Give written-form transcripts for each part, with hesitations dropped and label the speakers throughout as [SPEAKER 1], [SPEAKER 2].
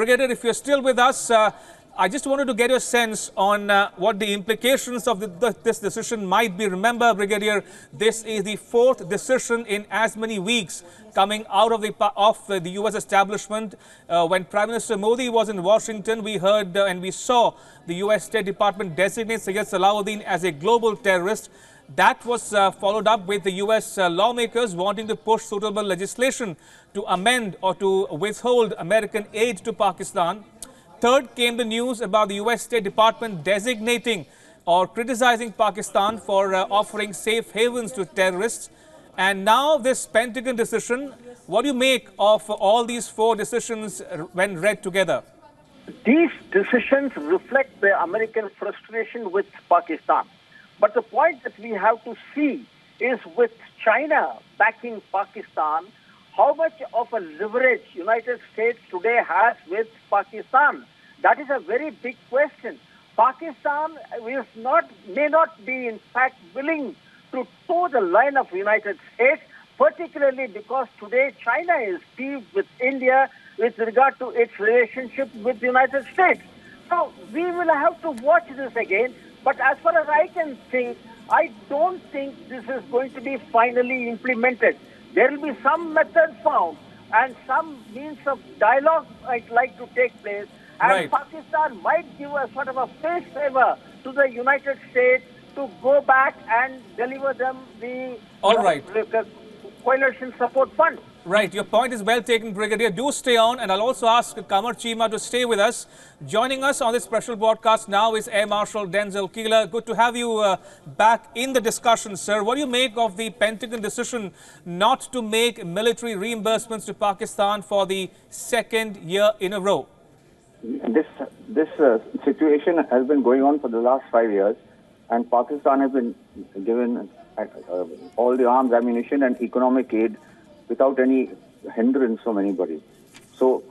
[SPEAKER 1] Brigadier, if you're still with us, I just wanted to get your sense on what the implications of this decision might be. Remember, Brigadier, this is the fourth decision in as many weeks coming out of the U.S. establishment. When Prime Minister Modi was in Washington, we heard and we saw the U.S. State Department designate Syed Salahuddin as a global terrorist. That was followed up with the U.S. Lawmakers wanting to push suitable legislation to amend or to withhold American aid to Pakistan. Third came the news about the U.S. State Department designating or criticizing Pakistan for offering safe havens to terrorists. And now this Pentagon decision, what do you make of all these four decisions when read together?
[SPEAKER 2] These decisions reflect the American frustration with Pakistan. But the point that we have to see is with China backing Pakistan, how much of a leverage United States today has with Pakistan? That is a very big question. Pakistan may not be in fact willing to toe the line of United States, particularly because today China is peeved with India with regard to its relationship with the United States. So we will have to watch this again. But as far as I can think, I don't think this is going to be finally implemented. There will be some method found and some means of dialogue might like to take place. And
[SPEAKER 1] right.
[SPEAKER 2] Pakistan might give a sort of a face favor to the United States to go back and deliver them the coalition support fund.
[SPEAKER 1] Right. Your point is well taken, Brigadier. Do stay on, and I'll also ask Kamar Chima to stay with us. Joining us on this special broadcast now is Air Marshal Denzel Keeler. Good to have you back in the discussion, sir. What do you make of the Pentagon decision not to make military reimbursements to Pakistan for the second year in a row?
[SPEAKER 3] This situation has been going on for the last 5 years, and Pakistan has been given all the arms, ammunition and economic aid without any hindrance from anybody. So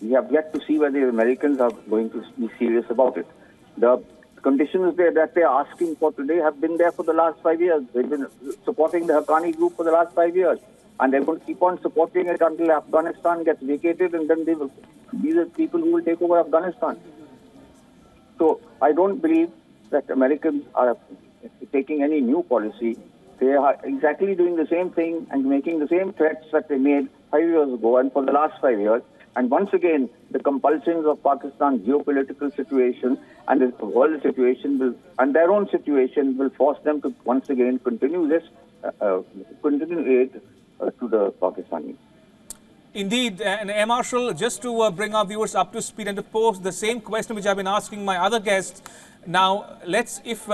[SPEAKER 3] we have yet to see whether the Americans are going to be serious about it. The conditions that they are asking for today have been there for the last 5 years. They've been supporting the Haqqani group for the last 5 years. And they're going to keep on supporting it until Afghanistan gets vacated, and then they will be the people who will take over Afghanistan. So I don't believe that Americans are taking any new policy. They are exactly doing the same thing and making the same threats that they made 5 years ago and for the last 5 years. And once again, the compulsions of Pakistan's geopolitical situation and the world situation and their own situation will force them to once again continue this, continue aid to the Pakistanis.
[SPEAKER 1] Indeed, and Air Marshal, just to bring our viewers up to speed and to pose the same question which I've been asking my other guests. Now, if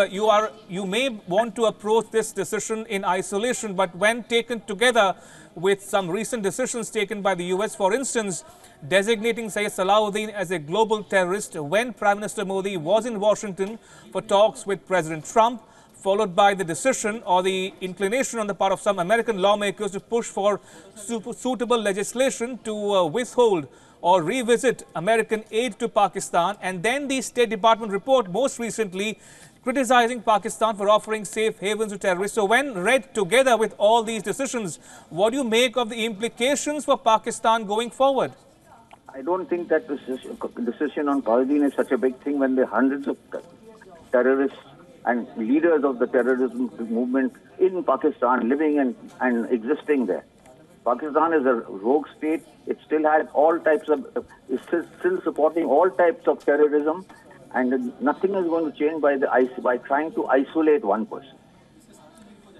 [SPEAKER 1] you may want to approach this decision in isolation, but when taken together with some recent decisions taken by the US, for instance, designating Syed Salahuddin as a global terrorist when Prime Minister Modi was in Washington for talks with President Trump, followed by the decision or the inclination on the part of some American lawmakers to push for suitable legislation to withhold or revisit American aid to Pakistan, and then the State Department report most recently criticizing Pakistan for offering safe havens to terrorists. So when read together with all these decisions, what do you make of the implications for Pakistan going forward?
[SPEAKER 3] I don't think that the decision on Salahuddin is such a big thing when there are hundreds of terrorists and leaders of the terrorism movement in Pakistan living and existing there. Pakistan is a rogue state. It still has all types of, is still supporting all types of terrorism, and nothing is going to change by trying to isolate one person.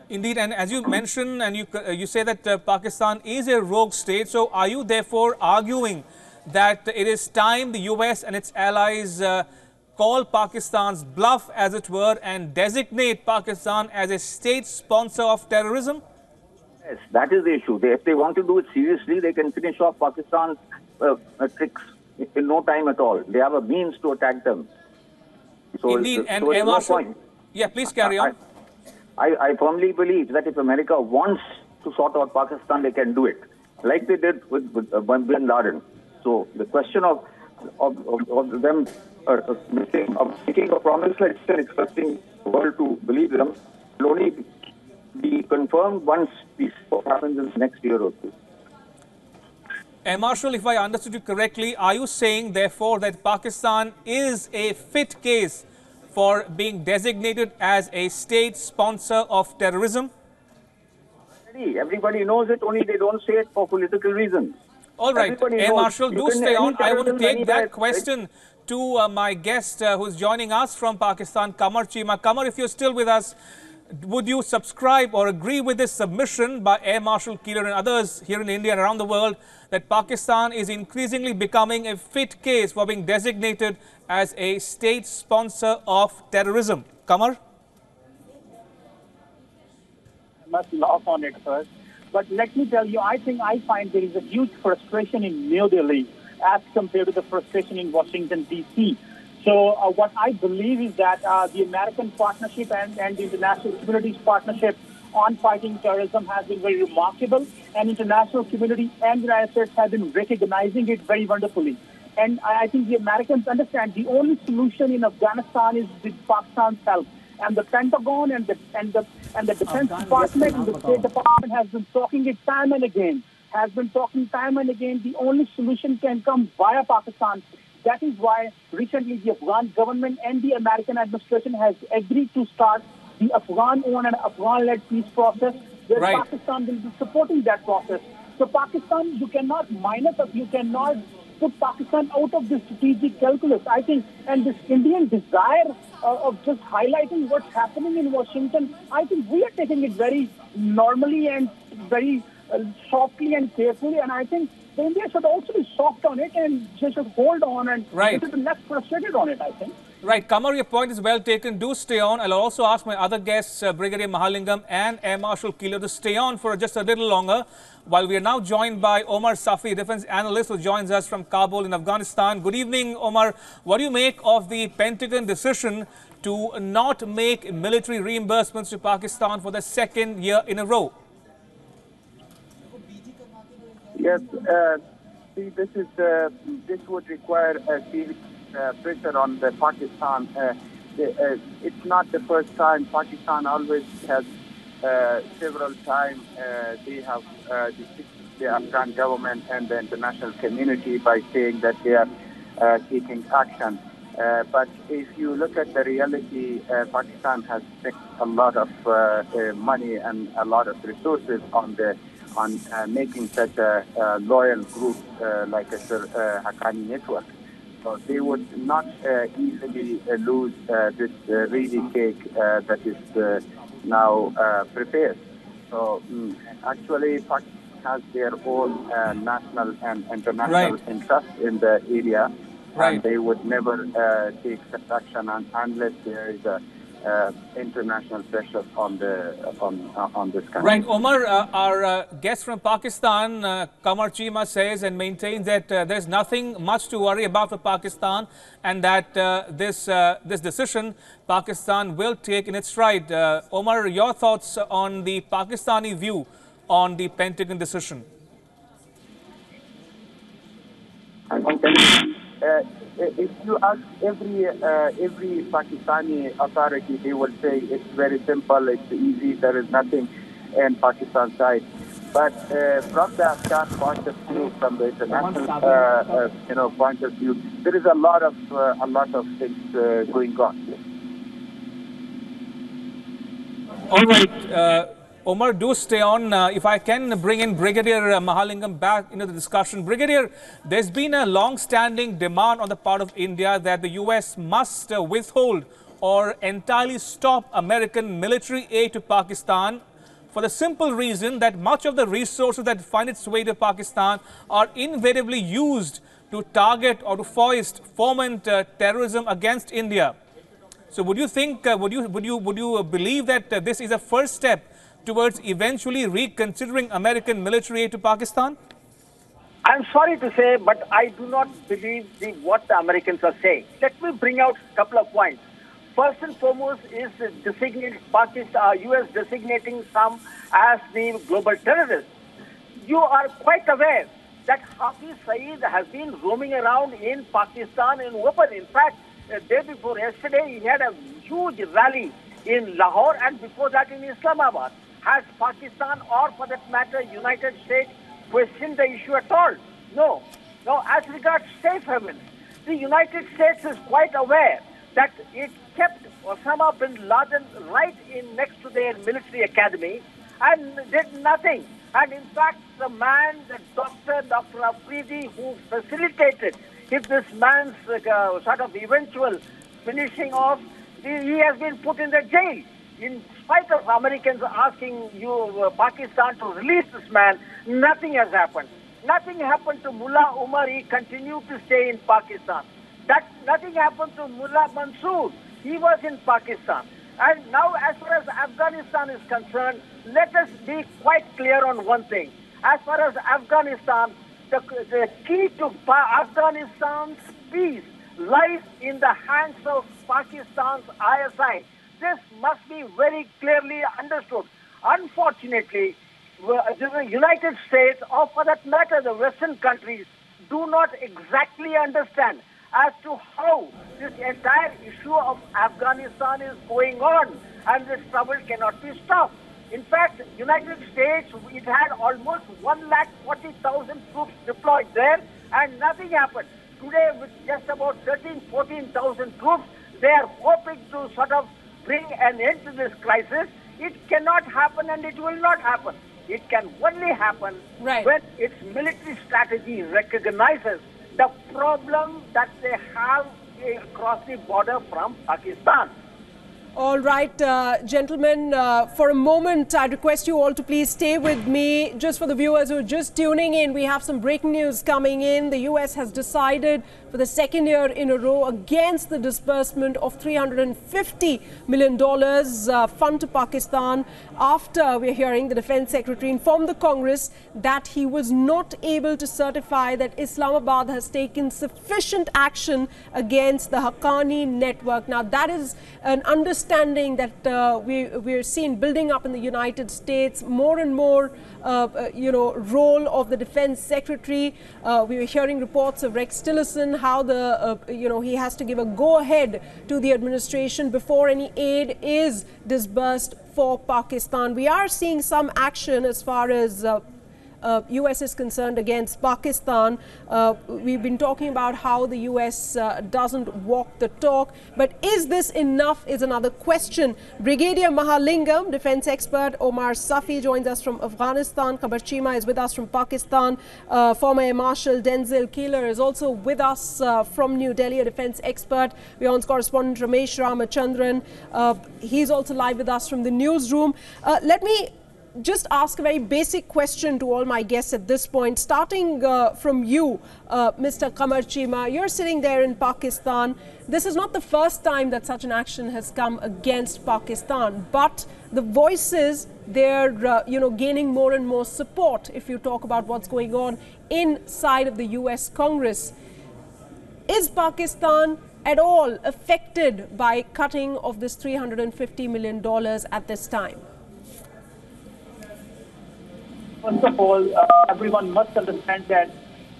[SPEAKER 1] Indeed, and as you mentioned, and you say that Pakistan is a rogue state. So are you therefore arguing that it is time the US and its allies call Pakistan's bluff, as it were, and designate Pakistan as a state sponsor of terrorism?
[SPEAKER 3] Yes, that is the issue. If they want to do it seriously, they can finish off Pakistan's tricks in no time at all. They have a means to attack them. So,
[SPEAKER 1] indeed, and
[SPEAKER 3] so no point.
[SPEAKER 1] Yeah, please carry on.
[SPEAKER 3] I firmly believe that if America wants to sort out Pakistan, they can do it, like they did with bin Laden. So the question of them making a promise like still expecting the world to believe them will only be confirmed once this happens in the next year or two.
[SPEAKER 1] Marshall, if I understood you correctly, are you saying, therefore, that Pakistan is a fit case for being designated as a state sponsor of terrorism?
[SPEAKER 3] Everybody knows it, only they don't say it for political reasons.
[SPEAKER 1] All right,
[SPEAKER 3] Everybody knows.
[SPEAKER 1] Marshall, do stay on. I want to take that question to my guest who's joining us from Pakistan, Qamar Chima. Qamar, if you're still with us, would you subscribe or agree with this submission by Air Marshal Keeler and others here in India and around the world that Pakistan is increasingly becoming a fit case for being designated as a state sponsor of terrorism? Qamar?
[SPEAKER 4] Must laugh on it first. But let me tell you, I find there is a huge frustration in New Delhi as compared to the frustration in Washington, D.C. So what I believe is that the American partnership and the international community's partnership on fighting terrorism has been very remarkable, and international community and the United States have been recognizing it very wonderfully. And I think the Americans understand the only solution in Afghanistan is with Pakistan's help. And the Pentagon and the Defense Department and the State Department has been talking it time and again. The only solution can come via Pakistan. That is why recently the Afghan government and the American administration has agreed to start the Afghan-owned and Afghan-led peace process, where Pakistan will be supporting that process. So Pakistan, you cannot put Pakistan out of the strategic calculus, I think. And this Indian desire of just highlighting what's happening in Washington, I think we are taking it very normally and very softly and carefully. And I think India should also be soft on it and just hold on and be less frustrated on it, I think.
[SPEAKER 1] Right. Qamar, your point is well taken. Do stay on. I'll also ask my other guests, Brigadier Mahalingam and Air Marshal Keeler, to stay on for just a little longer. While we are now joined by Omar Safi, defense analyst who joins us from Kabul in Afghanistan. Good evening, Omar. What do you make of the Pentagon decision to not make military reimbursements to Pakistan for the second year in a row?
[SPEAKER 5] Yes, see, this would require a serious pressure on the Pakistan. It's not the first time. Pakistan always has several times they have defeated the Afghan government and the international community by saying that they are taking action. But if you look at the reality, Pakistan has spent a lot of money and a lot of resources on making such a loyal group like a Haqqani network. So they would not easily lose this reedy cake that is now prepared. So actually, Pakistan has their own national and international interest in the area, and they would never take such action unless there is a international pressure on this country.
[SPEAKER 1] Right, Omar, our guest from Pakistan, Qamar Chima, says and maintains that there's nothing much to worry about for Pakistan, and that this decision Pakistan will take in its stride. Omar, your thoughts on the Pakistani view on the Pentagon decision?
[SPEAKER 5] If you ask every Pakistani authority, they will say it's very simple, it's easy, there is nothing in Pakistan's side. But from the Afghan point of view, from the international point of view, there is a lot of things going on.
[SPEAKER 1] All right. Omar, do stay on. If I can bring in Brigadier Mahalingam back into the discussion. Brigadier, there's been a long-standing demand on the part of India that the U.S. must withhold or entirely stop American military aid to Pakistan, for the simple reason that much of the resources that find its way to Pakistan are invariably used to target or to foment terrorism against India. So would you think, would you believe that this is a first step towards eventually reconsidering American military aid to Pakistan?
[SPEAKER 2] I'm sorry to say, but I do not believe what the Americans are saying. Let me bring out a couple of points. First and foremost is U.S. designating some as the global terrorists. You are quite aware that Hafiz Saeed has been roaming around in Pakistan in open. In fact, the day before yesterday, he had a huge rally in Lahore, and before that in Islamabad. Has Pakistan, or for that matter United States, questioned the issue at all? No. No, as regards safe havens, the United States is quite aware that it kept Osama bin Laden right in next to their military academy and did nothing. And in fact, the man, the doctor, Dr. Afridi, who facilitated this man's sort of eventual finishing off, he has been put in the jail. In spite of Americans asking Pakistan to release this man, nothing has happened. Nothing happened to Mullah Umar. He continued to stay in Pakistan. Nothing happened to Mullah Mansoor. He was in Pakistan. And now, as far as Afghanistan is concerned, let us be quite clear on one thing. As far as Afghanistan, the key to Afghanistan's peace lies in the hands of Pakistan's ISI. This must be very clearly understood. Unfortunately, the United States, or for that matter, the Western countries, do not exactly understand as to how this entire issue of Afghanistan is going on, and this trouble cannot be stopped. In fact, United States, it had almost 140,000 troops deployed there, and nothing happened. Today, with just about 14,000 troops, they are hoping to sort of bring an end to this crisis. It cannot happen, and it will not happen. It can only happen when its military strategy recognizes the problem that they have across the border from Pakistan.
[SPEAKER 6] All right, gentlemen, for a moment, I request you all to please stay with me. Just for the viewers who are just tuning in, we have some breaking news coming in. The US has decided for the second year in a row against the disbursement of $350 million fund to Pakistan after we're hearing the Defense Secretary inform the Congress that he was not able to certify that Islamabad has taken sufficient action against the Haqqani network. Now, that is an understanding that we're seeing building up in the United States, more and more, role of the Defense Secretary. We were hearing reports of Rex Tillerson, how he has to give a go-ahead to the administration before any aid is disbursed for Pakistan. We are seeing some action as far as US is concerned against Pakistan. We've been talking about how the US doesn't walk the talk, but is this enough is another question. Brigadier Mahalingam, defense expert Omar Safi joins us from Afghanistan. Kabar Chima is with us from Pakistan. Former Air Marshal Denzil Keeler is also with us from New Delhi, a defense expert. WION's correspondent Ramesh Ramachandran, he's also live with us from the newsroom. Let me just ask a very basic question to all my guests at this point, starting from you, Mr. Qamar Chima. You're sitting there in Pakistan. This is not the first time that such an action has come against Pakistan, but the voices, they're gaining more and more support if you talk about what's going on inside of the US Congress. Is Pakistan at all affected by cutting of this $350 million at this time?
[SPEAKER 4] First of all, everyone must understand that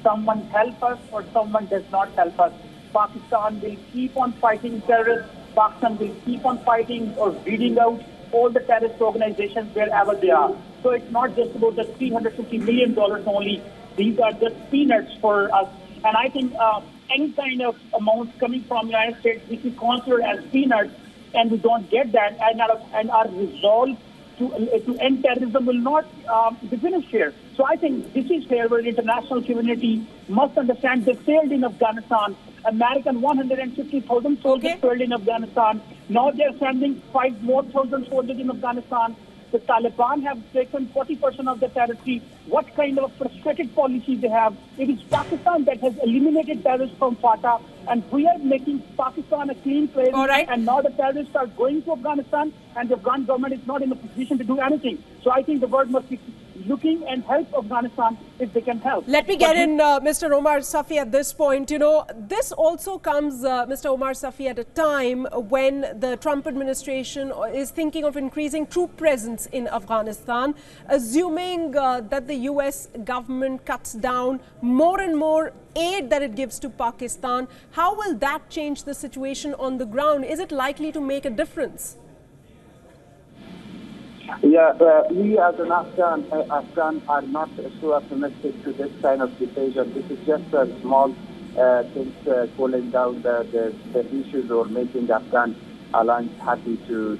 [SPEAKER 4] someone helps us or someone does not help us. Pakistan will keep on fighting terrorists. Pakistan will keep on fighting or weeding out all the terrorist organizations wherever they are. So it's not just about the $350 million only. These are just peanuts for us. And I think any kind of amounts coming from the United States, which we consider as peanuts, and we don't get that, and our resolve to end terrorism will not be finished here. So I think this is where the international community must understand they failed in Afghanistan. American 150,000 soldiers failed in Afghanistan. Now they're sending 5,000 more soldiers in Afghanistan. The Taliban have taken 40% of the territory. What kind of frustrated policy they have? It is Pakistan that has eliminated terrorists from Fatah, and we are making Pakistan a clean place.
[SPEAKER 6] All right.
[SPEAKER 4] And now the terrorists are going to Afghanistan, and the Afghan government is not in a position to do anything. So I think the world must be looking and help Afghanistan if they can help.
[SPEAKER 6] Let me get in Mr. Omar Safi at this point. You know, this also comes, Mr. Omar Safi, at a time when the Trump administration is thinking of increasing troop presence in Afghanistan, assuming that the US government cuts down more and more aid that it gives to Pakistan. How will that change the situation on the ground? Is it likely to make a difference?
[SPEAKER 5] Yeah, we as an Afghan are not so optimistic to this kind of decision. This is just a small things cooling down the issues or making the Afghan alliance happy to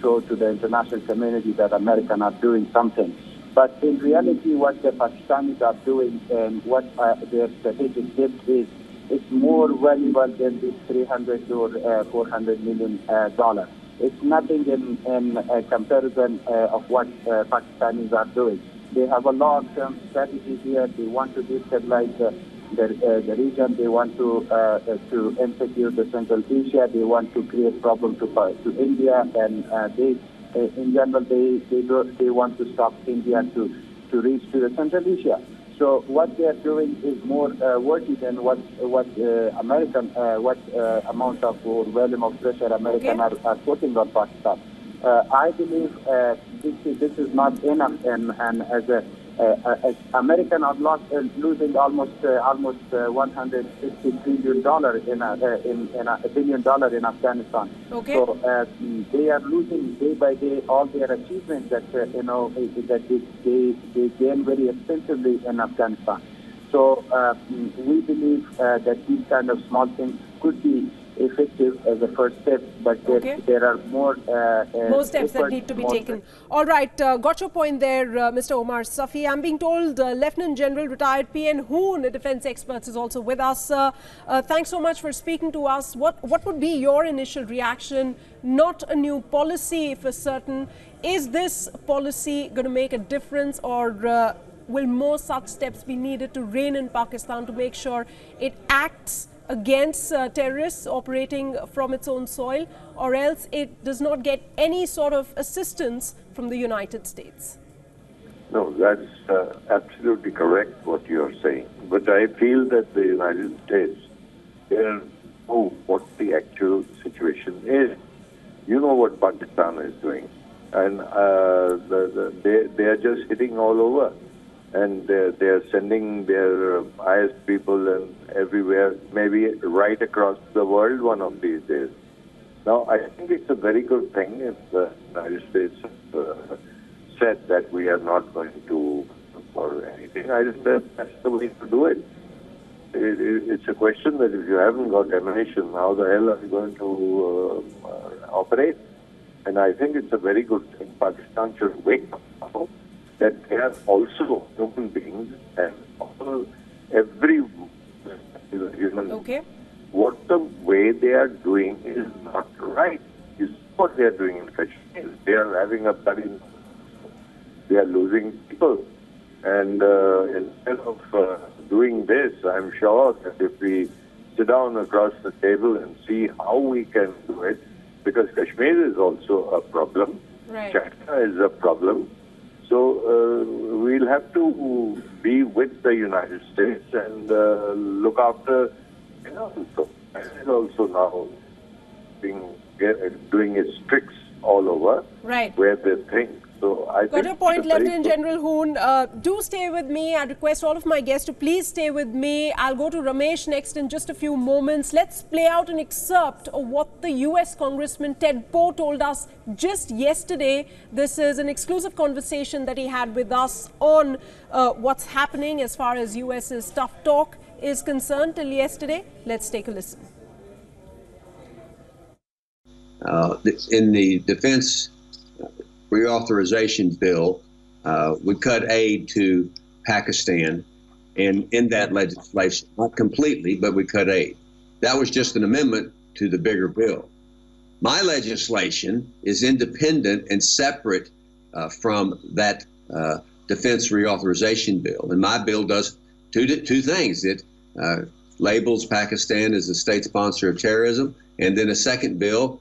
[SPEAKER 5] show to the international community that Americans are doing something. But in reality, what the Pakistanis are doing and what their strategic depth is, it's more valuable than this 300 or 400 million dollars. It's nothing in comparison of what Pakistanis are doing. They have a long-term strategy here. They want to destabilize the region. They want to insecure the Central Asia. They want to create problems to India, and in general, they want to stop India to reach to the Central Asia. So what they are doing is more worthy than what amount of or volume of pressure Americans are putting on Pakistan. I believe this is not enough, and as American are losing almost $150 billion in Afghanistan.
[SPEAKER 6] Okay.
[SPEAKER 5] So they are losing day by day all their achievements that that they gain very extensively in Afghanistan. So we believe that these kind of small things could be effective as a first step, but there are more
[SPEAKER 6] steps that need to be taken. All right, got your point there, Mr. Omar Safi. I'm being told Lieutenant General retired P.N. Hoon, a defense expert, is also with us. Thanks so much for speaking to us. What would be your initial reaction? Not a new policy for certain. Is this policy going to make a difference, or will more such steps be needed to rein in Pakistan to make sure it acts against terrorists operating from its own soil, or else it does not get any sort of assistance from the United States?
[SPEAKER 7] No, that's absolutely correct what you're saying. But I feel that the United States, they know what the actual situation is. You know what Pakistan is doing. And they are just hitting all over. And they are sending their IS people and everywhere, maybe right across the world one of these days. Now, I think it's a very good thing if the United States said that we are not going to or anything. I just said that's the way to do it. It's a question that if you haven't got ammunition, how the hell are you going to operate? And I think it's a very good thing. Pakistan should wake up that they are also human beings, and every human.
[SPEAKER 6] Okay.
[SPEAKER 7] What the way they are doing is not right. Is what they are doing in Kashmir. They are having a bloody. They are losing people, and instead of doing this, I'm sure that if we sit down across the table and see how we can do it, because Kashmir is also a problem.
[SPEAKER 6] Right.
[SPEAKER 7] China is a problem. So we'll have to be with the United States and look after, so also now doing its tricks all over,
[SPEAKER 6] right,
[SPEAKER 7] where they think. So I
[SPEAKER 6] got your point, Lieutenant General Hoon. Do stay with me. I request all of my guests to please stay with me. I'll go to Ramesh next in just a few moments. Let's play out an excerpt of what the US Congressman Ted Poe told us just yesterday. This is an exclusive conversation that he had with us on what's happening as far as US's tough talk is concerned till yesterday. Let's take a listen.
[SPEAKER 8] In the defense reauthorization bill, we cut aid to Pakistan, and in that legislation, not completely, but we cut aid. That was just an amendment to the bigger bill. My legislation is independent and separate from that defense reauthorization bill, and my bill does two things. It labels Pakistan as a state sponsor of terrorism, and then a second bill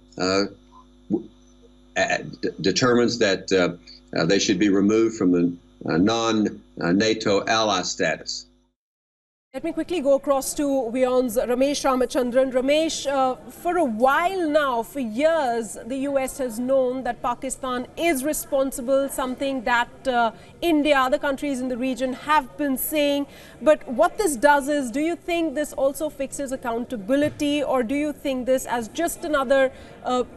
[SPEAKER 8] determines that they should be removed from the non-NATO ally status.
[SPEAKER 6] Let me quickly go across to WION's Ramesh Ramachandran. Ramesh, for a while now, for years, the US has known that Pakistan is responsible, something that India, other countries in the region have been saying. But what this does is, do you think this also fixes accountability, or do you think this as just another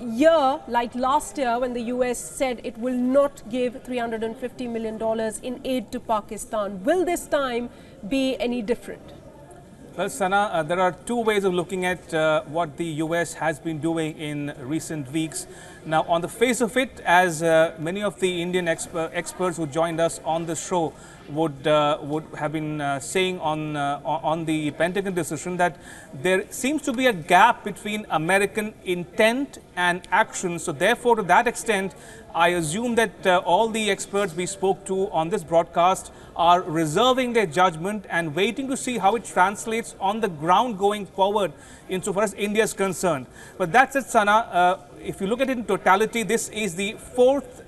[SPEAKER 6] year like last year when the US said it will not give $350 million in aid to Pakistan? Will this time be any different?
[SPEAKER 1] Well, Sana, there are two ways of looking at what the US has been doing in recent weeks. Now, on the face of it, as many of the Indian experts who joined us on the show would have been saying on the Pentagon decision, that there seems to be a gap between American intent and action. So therefore, to that extent, I assume that all the experts we spoke to on this broadcast are reserving their judgment and waiting to see how it translates on the ground going forward insofar as India is concerned. But that's it, Sana. If you look at it in totality, this is the fourth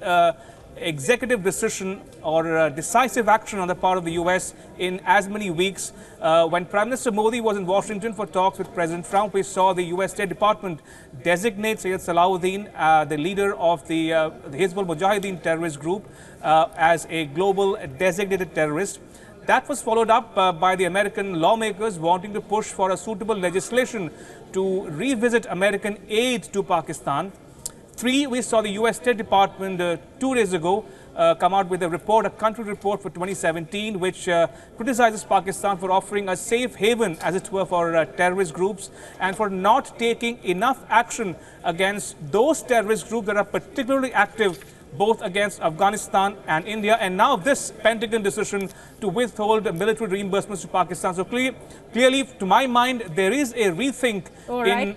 [SPEAKER 1] executive decision or decisive action on the part of the US in as many weeks. When Prime Minister Modi was in Washington for talks with President Trump, we saw the US State Department designate Syed Salahuddin, the leader of the Hizbul Mujahideen terrorist group, as a global designated terrorist. That was followed up by the American lawmakers wanting to push for a suitable legislation to revisit American aid to Pakistan. Three, we saw the US State Department 2 days ago come out with a report, a country report for 2017, which criticizes Pakistan for offering a safe haven, as it were, for terrorist groups and for not taking enough action against those terrorist groups that are particularly active both against Afghanistan and India, and now this Pentagon decision to withhold military reimbursements to Pakistan. So clearly, to my mind, there is a rethink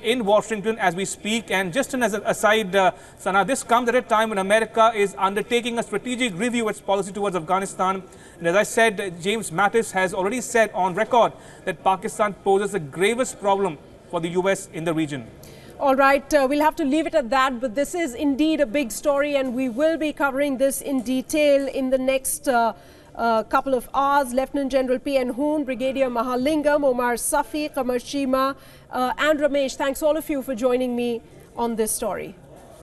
[SPEAKER 1] in Washington as we speak. And just as an aside, Sana, this comes at a time when America is undertaking a strategic review of its policy towards Afghanistan. And as I said, James Mattis has already said on record that Pakistan poses the gravest problem for the US in the region.
[SPEAKER 6] All right, we'll have to leave it at that, but this is indeed a big story and we will be covering this in detail in the next couple of hours. Lieutenant General P.N. Hoon, Brigadier Mahalingam, Omar Safi, Qamar Chima and Ramesh, thanks all of you for joining me on this story.